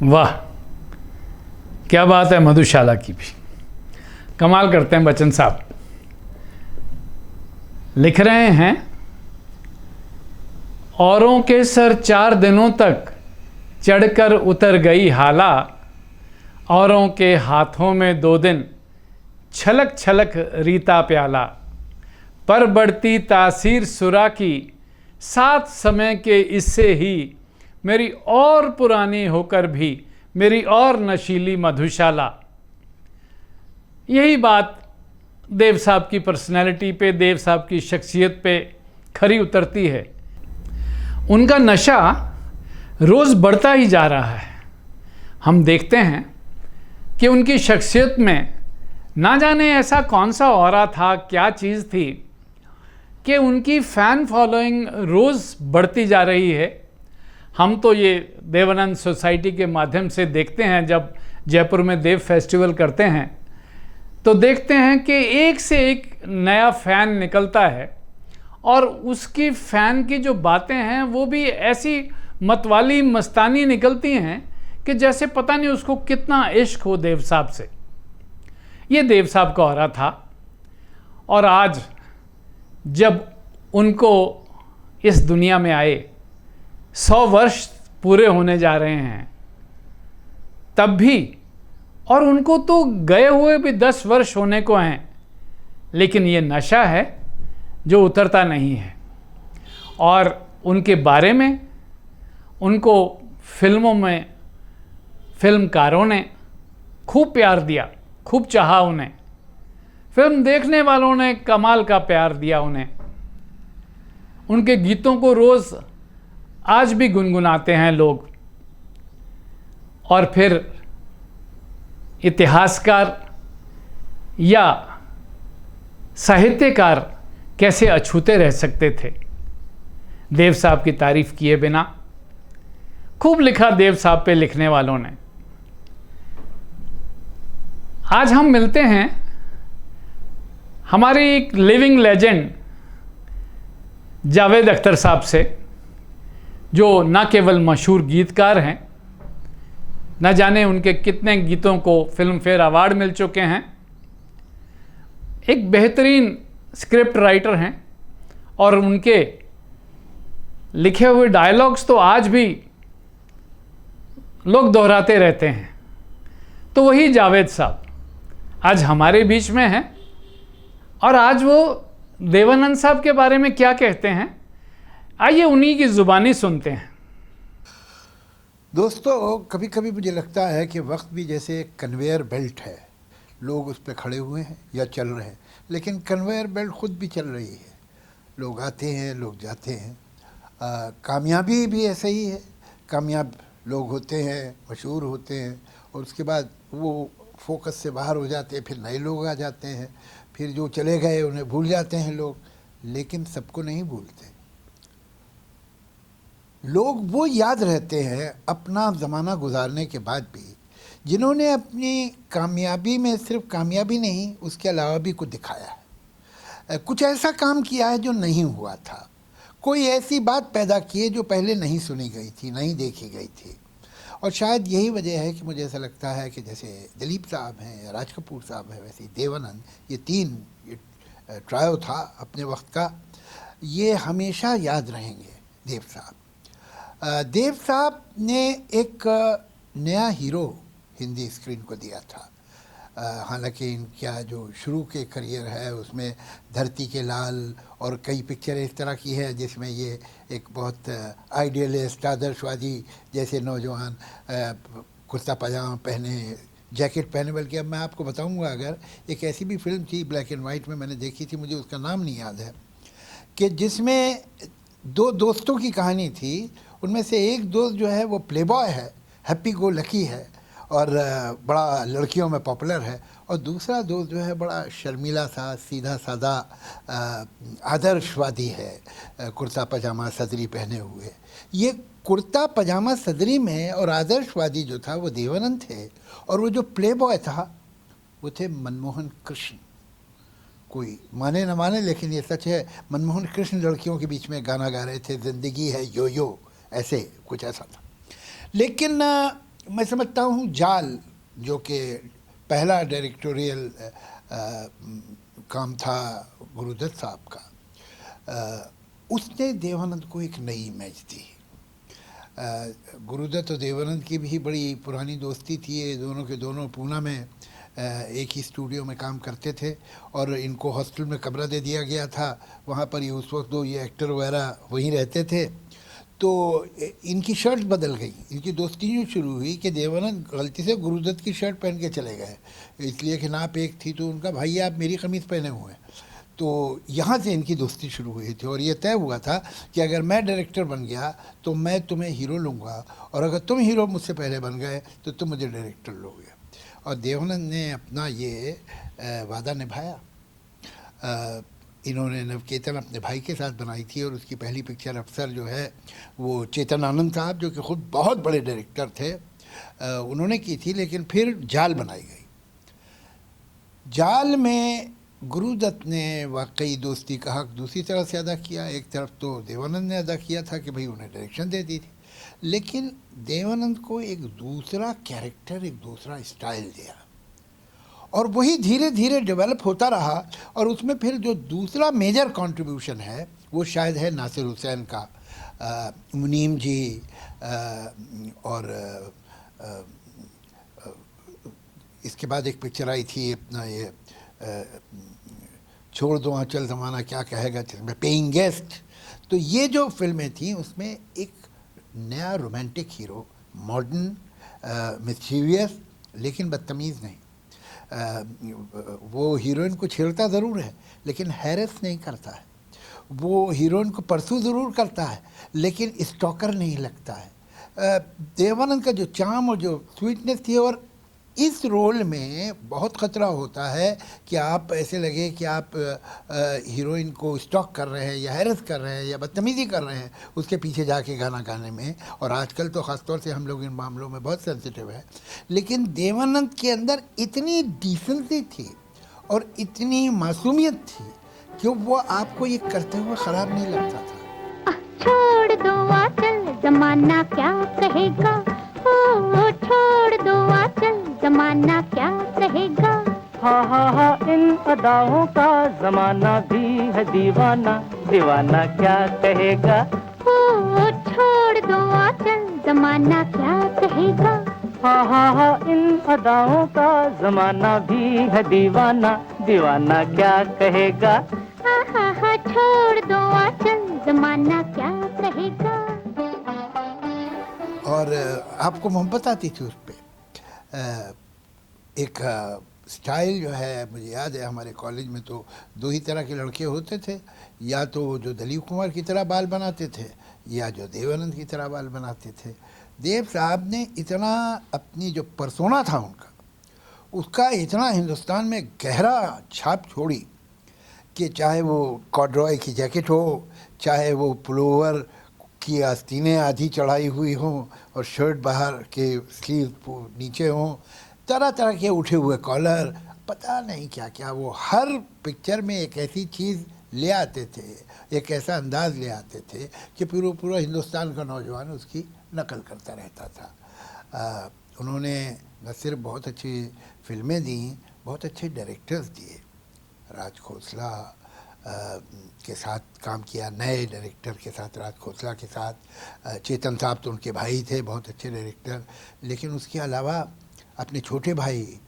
वाह, क्या बात है मधुशाला की भी। कमाल करते हैं बच्चन साहब। लिख रहे हैं, औरों के सर 4 दिनों तक चढ़कर उतर गई हाला, औरों के हाथों में 2 दिन छलक छलक रीता प्याला। पर बढ़ती तासीर सुरा की साथ समय के इससे ही, मेरी और पुरानी होकर भी मेरी और नशीली मधुशाला। यही बात देव साहब की पर्सनैलिटी पे, देव साहब की शख्सियत पे खरी उतरती है। उनका नशा रोज़ बढ़ता ही जा रहा है। हम देखते हैं कि उनकी शख्सियत में ना जाने ऐसा कौन सा ऑरा था, क्या चीज़ थी कि उनकी फ़ैन फॉलोइंग रोज़ बढ़ती जा रही है। हम तो ये देवानंद सोसाइटी के माध्यम से देखते हैं, जब जयपुर में देव फेस्टिवल करते हैं तो देखते हैं कि एक से एक नया फ़ैन निकलता है और उसकी फ़ैन की जो बातें हैं वो भी ऐसी मतवाली मस्तानी निकलती हैं कि जैसे पता नहीं उसको कितना इश्क हो देव साहब से। ये देव साहब का ऑरा था। और आज जब उनको इस दुनिया में आए 100 वर्ष पूरे होने जा रहे हैं, तब भी, और उनको तो गए हुए भी 10 वर्ष होने को हैं, लेकिन ये नशा है जो उतरता नहीं है। और उनके बारे में उनको फिल्मों में फिल्मकारों ने खूब प्यार दिया, खूब चाहा उन्हें। फिल्म देखने वालों ने कमाल का प्यार दिया उन्हें। उनके गीतों को रोज़ आज भी गुनगुनाते हैं लोग। और फिर इतिहासकार या साहित्यकार कैसे अछूते रह सकते थे देव साहब की तारीफ किए बिना। खूब लिखा देव साहब पे लिखने वालों ने। आज हम मिलते हैं हमारे एक लिविंग लेजेंड जावेद अख्तर साहब से, जो न केवल मशहूर गीतकार हैं, न जाने उनके कितने गीतों को फिल्म फेयर अवार्ड मिल चुके हैं, एक बेहतरीन स्क्रिप्ट राइटर हैं और उनके लिखे हुए डायलॉग्स तो आज भी लोग दोहराते रहते हैं। तो वही जावेद साहब आज हमारे बीच में हैं और आज वो देवानंद साहब के बारे में क्या कहते हैं, आइए उन्हीं की ज़ुबानी सुनते हैं। दोस्तों, कभी कभी मुझे लगता है कि वक्त भी जैसे एक कन्वेयर बेल्ट है। लोग उस पर खड़े हुए हैं या चल रहे हैं, लेकिन कन्वेयर बेल्ट खुद भी चल रही है। लोग आते हैं, लोग जाते हैं। कामयाबी भी ऐसे ही है। कामयाब लोग होते हैं, मशहूर होते हैं, और उसके बाद वो फोकस से बाहर हो जाते हैं। फिर नए लोग आ जाते हैं, फिर जो चले गए उन्हें भूल जाते हैं लोग। लेकिन सबको नहीं भूलते। लोग वो याद रहते हैं अपना ज़माना गुजारने के बाद भी, जिन्होंने अपनी कामयाबी में सिर्फ कामयाबी नहीं, उसके अलावा भी कुछ दिखाया है। कुछ ऐसा काम किया है जो नहीं हुआ था। कोई ऐसी बात पैदा की है जो पहले नहीं सुनी गई थी, नहीं देखी गई थी। और शायद यही वजह है कि मुझे ऐसा लगता है कि जैसे दिलीप साहब हैं या राज कपूर साहब हैं, वैसे देवानंद, ये 3 ट्रायो था अपने वक्त का, ये हमेशा याद रहेंगे। देव साहब ने एक नया हीरो हिंदी स्क्रीन को दिया था। हालांकि इनका जो शुरू के करियर है उसमें धरती के लाल और कई पिक्चरें इस तरह की है जिसमें ये एक बहुत आइडियलिस्ट, आदर्शवादी जैसे नौजवान कुर्ता पजामा पहने, जैकेट पहने। बल्कि अब मैं आपको बताऊंगा, अगर एक ऐसी भी फिल्म थी ब्लैक एंड वाइट में, मैंने देखी थी, मुझे उसका नाम नहीं याद है, कि जिसमें 2 दोस्तों की कहानी थी। उनमें से एक दोस्त जो है वो प्लेबॉय है, हैप्पी गो लकी है और बड़ा लड़कियों में पॉपुलर है, और दूसरा दोस्त जो है बड़ा शर्मीला सा, सीधा साधा, आदर्शवादी है, कुर्ता पजामा सदरी पहने हुए। ये कुर्ता पजामा सदरी में और आदर्शवादी जो था वो देवानंद थे, और वो जो प्लेबॉय था वो थे मनमोहन कृष्ण। कोई माने न माने, लेकिन ये सच है। मनमोहन कृष्ण लड़कियों के बीच में गाना गा रहे थे, ज़िंदगी है यो यो, ऐसे कुछ ऐसा था। लेकिन मैं समझता हूँ जाल, जो कि पहला डायरेक्टोरियल काम था गुरुदत्त साहब का, उसने देवानंद को एक नई इमेज दी। गुरुदत्त और देवानंद की भी बड़ी पुरानी दोस्ती थी, ये दोनों के दोनों पूना में एक ही स्टूडियो में काम करते थे और इनको हॉस्टल में कमरा दे दिया गया था। वहाँ पर ये उस वक्त दो ये एक्टर वगैरह वहीं रहते थे। तो इनकी शर्ट बदल गई, इनकी दोस्ती यूँ शुरू हुई कि देवानंद गलती से गुरुदत्त की शर्ट पहन के चले गए, इसलिए कि नाप एक थी, तो उनका भाई आप मेरी कमीज़ पहने हुए हैं। तो यहाँ से इनकी दोस्ती शुरू हुई थी और ये तय हुआ था कि अगर मैं डायरेक्टर बन गया तो मैं तुम्हें हीरो लूँगा, और अगर तुम हीरो मुझसे पहले बन गए तो तुम मुझे डायरेक्टर लोगे। और देवानंद ने अपना ये वादा निभाया। इन्होंने नवकेतन अपने भाई के साथ बनाई थी और उसकी पहली पिक्चर अफसर जो है वो चेतन आनंद साहब, जो कि ख़ुद बहुत बड़े डायरेक्टर थे, उन्होंने की थी। लेकिन फिर जाल बनाई गई। जाल में गुरुदत्त ने वाकई दोस्ती का हक दूसरी तरह से अदा किया। एक तरफ तो देवानंद ने अदा किया था कि भाई उन्हें डायरेक्शन दे दी थी, लेकिन देवानंद को एक दूसरा कैरेक्टर, एक दूसरा स्टाइल दिया और वही धीरे धीरे डेवलप होता रहा। और उसमें फिर जो दूसरा मेजर कंट्रीब्यूशन है वो शायद है नासिर हुसैन का। मुनीम जी और इसके बाद एक पिक्चर आई थी अपना ये छोड़ दो आंचल ज़माना क्या कहेगा, जिसमें पेइंग गेस्ट। तो ये जो फिल्में थी उसमें एक नया रोमांटिक हीरो, मॉडर्न, मिस्चीवियस, लेकिन बदतमीज़ नहीं। वो हीरोइन को छेड़ता ज़रूर है लेकिन हैरेस नहीं करता है। वो हीरोइन को परसू ज़रूर करता है लेकिन स्टॉकर नहीं लगता है। देवानंद का जो चार्म और जो स्वीटनेस थी, और इस रोल में बहुत ख़तरा होता है कि आप ऐसे लगे कि आप हीरोइन को स्टॉक कर रहे हैं या हैरेस कर रहे हैं या बदतमीज़ी कर रहे हैं उसके पीछे जाके गाना गाने में। और आजकल तो ख़ासतौर से हम लोग इन मामलों में बहुत सेंसिटिव है, लेकिन देवानंद के अंदर इतनी डिसेंसी थी और इतनी मासूमियत थी कि वो आपको ये करते हुए ख़राब नहीं लगता था। छोड़ दो आंचल ज़माना क्या कहेगा, ओ छोड़ दो आंचल ज़माना क्या कहेगा। हा इन अदाओं का ज़माना भी है दीवाना, दीवाना क्या कहेगा। ओ छोड़ दो आंचल ज़माना क्या कहेगा। हा इन अदाओं का ज़माना भी है दीवाना, दीवाना क्या कहेगा। हा छोड़ दो आंचल ज़माना क्या कहेगा। और आपको मोहब्बत आती थी उस पर। एक स्टाइल जो है, मुझे याद है हमारे कॉलेज में तो दो ही तरह के लड़के होते थे, या तो जो दिलीप कुमार की तरह बाल बनाते थे या जो देवानंद की तरह बाल बनाते थे। देव साहब ने इतना अपनी जो परसोना था उनका, उसका इतना हिंदुस्तान में गहरा छाप छोड़ी कि चाहे वो कॉर्डरॉय की जैकेट हो, चाहे वो पुलोवर की आस्तीनें आधी चढ़ाई हुई हों और शर्ट बाहर के स्लीव नीचे हों, तरह तरह के उठे हुए कॉलर, पता नहीं क्या क्या, वो हर पिक्चर में एक ऐसी चीज़ ले आते थे, एक ऐसा अंदाज़ ले आते थे कि पूरा हिंदुस्तान का नौजवान उसकी नकल करता रहता था। उन्होंने न सिर्फ बहुत अच्छी फिल्में दी, बहुत अच्छे डायरेक्टर्स दिए। राज खोसला के साथ काम किया, नए डायरेक्टर के साथ, राज खोसला के साथ। चेतन साहब तो उनके भाई थे, बहुत अच्छे डायरेक्टर। लेकिन उसके अलावा अपने छोटे भाई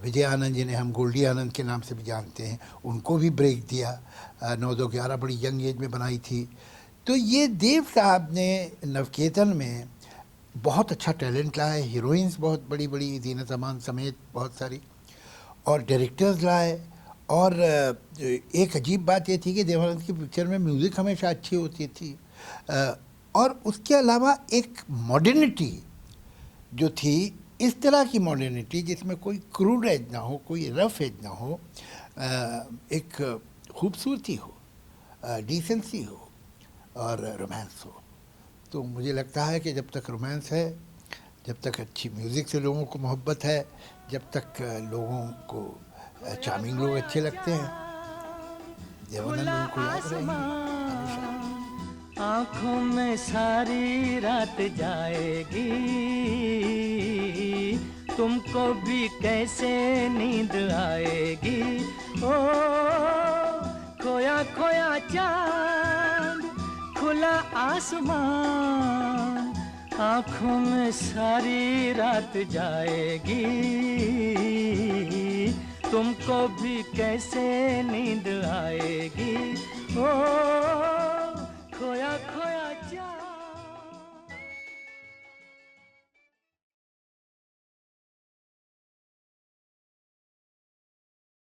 विजय आनंद, जिन्हें हम गोल्डी आनंद के नाम से भी जानते हैं, उनको भी ब्रेक दिया। 9-2-11 बड़ी यंग एज में बनाई थी। तो ये देव साहब ने नवकेतन में बहुत अच्छा टैलेंट लाए, हीरोइंस बहुत बड़ी बड़ी, जीनत अमान समेत बहुत सारी, और डायरेक्टर्स लाए। और एक अजीब बात ये थी कि देवानंद की पिक्चर में म्यूज़िक हमेशा अच्छी होती थी। और उसके अलावा एक मॉडर्निटी जो थी, इस तरह की मॉडर्निटी जिसमें कोई क्रूड एज ना हो, कोई रफ एज ना हो, एक खूबसूरती हो, डिसेंसी हो और रोमांस हो। तो मुझे लगता है कि जब तक रोमांस है, जब तक अच्छी म्यूज़िक से लोगों को मोहब्बत है, जब तक लोगों को चार्मिंग लोग अच्छे लगते हैं, देवानंद उनको याद रहेंगे हमेशा। आंखों में सारी रात जाएगी, तुमको भी कैसे नींद आएगी। ओ खोया खोया चांद, खुला आसमान, आंखों में सारी रात जाएगी, तुमको भी कैसे नींद आएगी। ओ